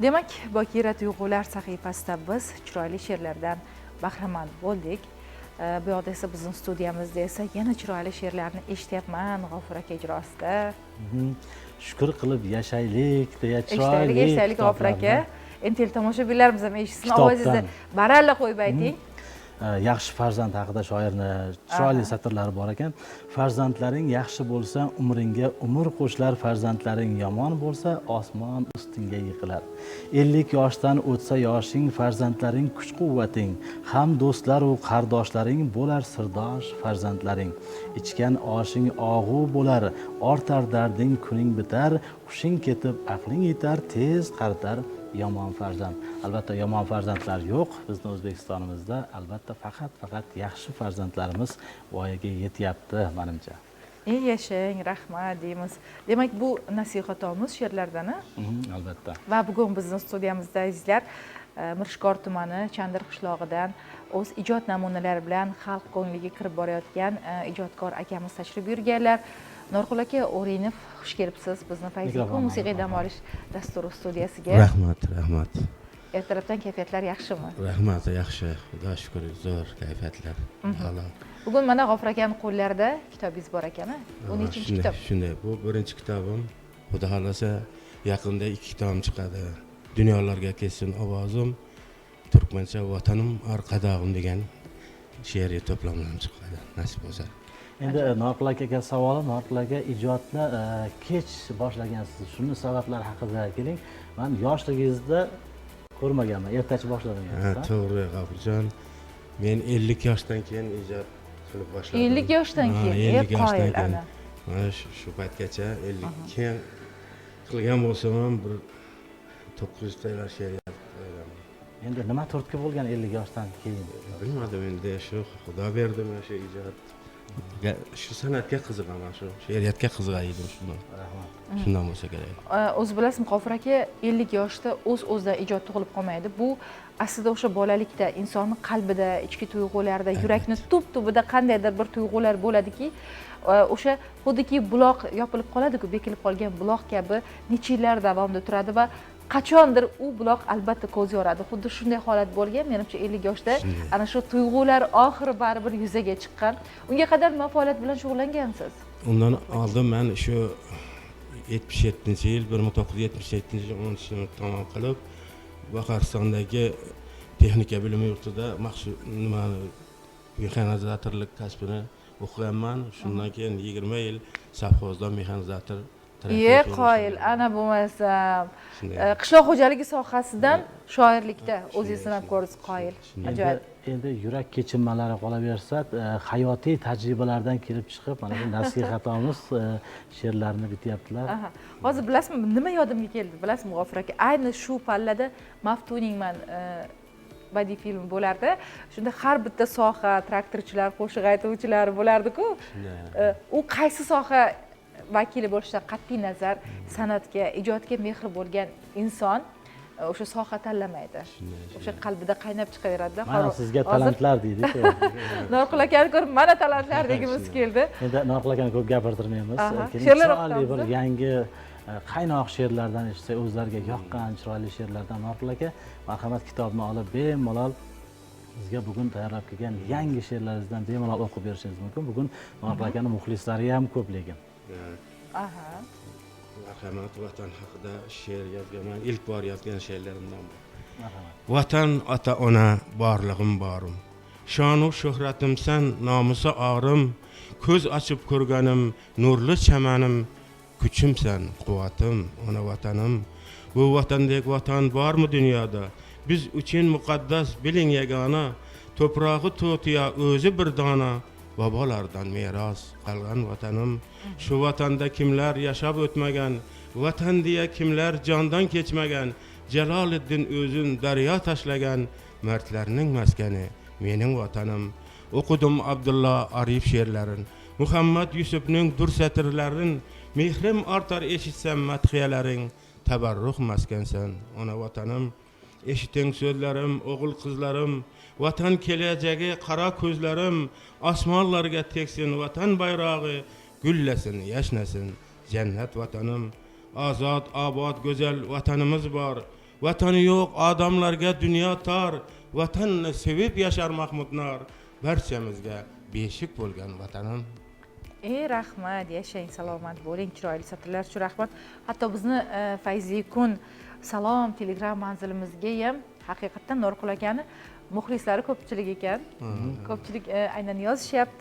Demak, Bokira tuyg'ular sahifasida biz chiroyli she'rlardan bahramand bo'ldik. Bu yoqda esa bizning studiyamizda esa yana chiroyli she'rlarni eshityapman G'ofur aka ijrosida. Shukur qilib yashaylik deya chiroyli yashaylik G'ofur aka. Endi teletomoshabinlarimiz ham eshitsin, ovozingizni baralla qo'yib ayting. Yaxshi farzand haqida shoirni chiroyli satrlari bor ekan. Farzandlaring yaxshi bo'lsa, umringga umr qo'shilar, farzandlaring yomon bo'lsa, osmon ustingga yiqilar. 50 yoshdan o'tsa yoshing, farzandlaring kuch-quvvating, ham do'stlar va qardoshlaring bo'lar sirdosh farzandlaring. Ichgan oshing og'u bo'lar, ortar darding kuning bitar, hushing ketib aqling yetar, tez qaritar yomon farzand. Albatta yomon farzandlar yo'q. Bizning O'zbekistonimizda albatta faqat yaxshi farzandlarimiz voyaga yetyapti menimcha. Yashang, rahmat deymiz. Demak, bu nasihatomuz she'rlardan, albatta. Va bugun bizning studiyamizda azizlar Mirishkor tumani Chandir qishlog'idan o'z ijod namunalari bilan xalq ko'ngliga kirib borayotgan ijodkor akamiz tashrif buyurganlar. Norqul aka O'rinov, xush kelibsiz bizni Fayziku musiqiy dam olish dasturi studiyasiga. Rahmat. Ertalabdan kayfiyatlar yaxshimi? Rahmat, yaxshi. Xudo shukr, zo'r kayfiyatlar. Bugun mana G'ofur akaning qo'llarida kitobingiz bor ekan-a? Bu nechinchi kitob? Shunday, bu birinchi kitobim. Xudo xolasa yaqinda 2 kitobim chiqadi. Dunyolarga ketsin ovozim, turkmancha Vatanim orqadog'im degan she'riy to'plamlar chiqadi. Nasib bo'lsa. Endi Norqul akaga savolim, Norqul aka ijodni kech boshlagansiz. Shuni sabablari haqida keling. Men yoshligingizda ko'rmaganman, ertachi boshladim. To'g'ri, G'ofurjon. Men 50 yoshdan keyin ijod qilib boshladim. 50 yoshdan keyin, qoyil ana. Mana shu paytgacha 50 keyin qilgan bo'lsam ham bir 900 talar she'riyat qilgan. Endi nima turtki bo'lgan 50 yoshdan keyin? Bilmadim endi, shu Xudo berdi mana shu ijod. Shu san'atga qiziqaman, shu she'riyatga qiziqar edim shundan. Shundan bo'lsa kerak. O'zi bilasizmi, G'ofur aka 50 yoshda o'z-o'zidan ijod tug'ilib qolmaydi. Bu aslida o'sha bolalikda insonning qalbida, ichki tuyg'ularida, yurakni tub-tubida qandaydir bir tuyg'ular bo'ladiki, o'sha xuddiki buloq yopilib qoladi-ku, bekilib qolgan buloq kabi necha yillar davomida turadi va qachondir u buloq albatta ko'z yoradi. Xuddi shunday holat bo'lgan. Menimcha 50 yoshda ana shu tuyg'ular oxiri baribir yuzaga chiqqan. Unga qadar nima faoliyat bilan shug'ullangansiz? Undan oldin men shu 77-yil 1977-yil 10-sinf tamom qilib, Baqaristondagi texnika bilim yurtida maxsus mexanizatorlik kasbini o'qiganman. Shundan keyin 20 yil safxozda mexanizator qoyil, ana bo'lmasam qishloq xo'jaligi sohasidan shoirlikda o'zingiz sinab ko'rsiz, qoyil. Ajoyib. Endi yurak kechinmalari qolaversa, hayotiy tajribalardan kelib chiqib, mana bu nasihatimiz she'rlarni bityaptilar. Hozir bilasizmi, nima yodimga keldi? Bilasizmi, G'ofur aka, ayni shu pallada Maftuningman badiiy film bo'lardi. Shunda har bitta soha, traktorchilar, qo'shiq aytuvchilar bo'lardi-ku. U qaysi soha vakili bo'lishidan qat'iy nazar san'atga, ijodga mehr bo'lgan inson o'sha soha tanlamaydi. O'sha qalbida qaynab chiqaveradi. Mana sizga talantlar deydi-ku. Norqul akani ko'rib, mana talantlar degimiz keldi. Endi Norqul akani ko'p gapirtirmaymiz. She'rlar bir yangi qaynoq she'rlardan eshitsak, o'zlariga yoqqan chiroyli she'rlardan Norqul aka marhamat kitobni olib bemalol bizga bugun tayyorlab kelgan yangi she'rlaringizdan bemalol o'qib berishingiz mumkin. Bugun Norqul akaning muxlislari ham ko'p lekin. Marhamat, vatan haqida she'r yozganman. İlk bor yozgan she'rlarimdan bu. Vatan ota-ona borlig'im borim. Shonu shuhratimsan nomusi orim. Ko'z ochib ko'rganim nurli chamanim. Kuchimsan, quvvatim, ona vatanim. Bu vatandek vatan bormi dunyoda? Biz uchun muqaddas biling yagona. To'prog'i to'tiya o'zi bir dona. Babalardan meros qolgan vatanim. Shu vatanda kimlar yashab o'tmagan, vatan deya kimlar jondan kechmagan, Jaloliddin o'zin daryo tashlagan, mardlarning maskani mening vatanim. O'qidim Abdullah Arif she'rlarin, Muhammad Yusufning dur satrlarin, mehrim ortar eshitsam madhiyalaring, tabarruk maskansan ona vatanim. Eshiting so'zlarim, o'g'il qizlarim, vatan kelajagi qara ko'zlarim, osmonlarga teksin vatan bayrog'i, gullasin, yashnasin jannat vatanim. Ozod, obod, go'zal vatanimiz bor. vatani yo'q odamlarga dunyo tor, vatanni sevib yashar Mahmudnor, barchamizga beshik bo'lgan vatanim. Rahmat, yashang, salomat bo'ling, chiroyli satrlar uchun rahmat. Hatto bizni Fayzli kun salom Telegram manzilimizga ham haqiqatdan Norqul akani muxlislari ko'pchilik ekan. Ko'pchilik aynan yozishyapti.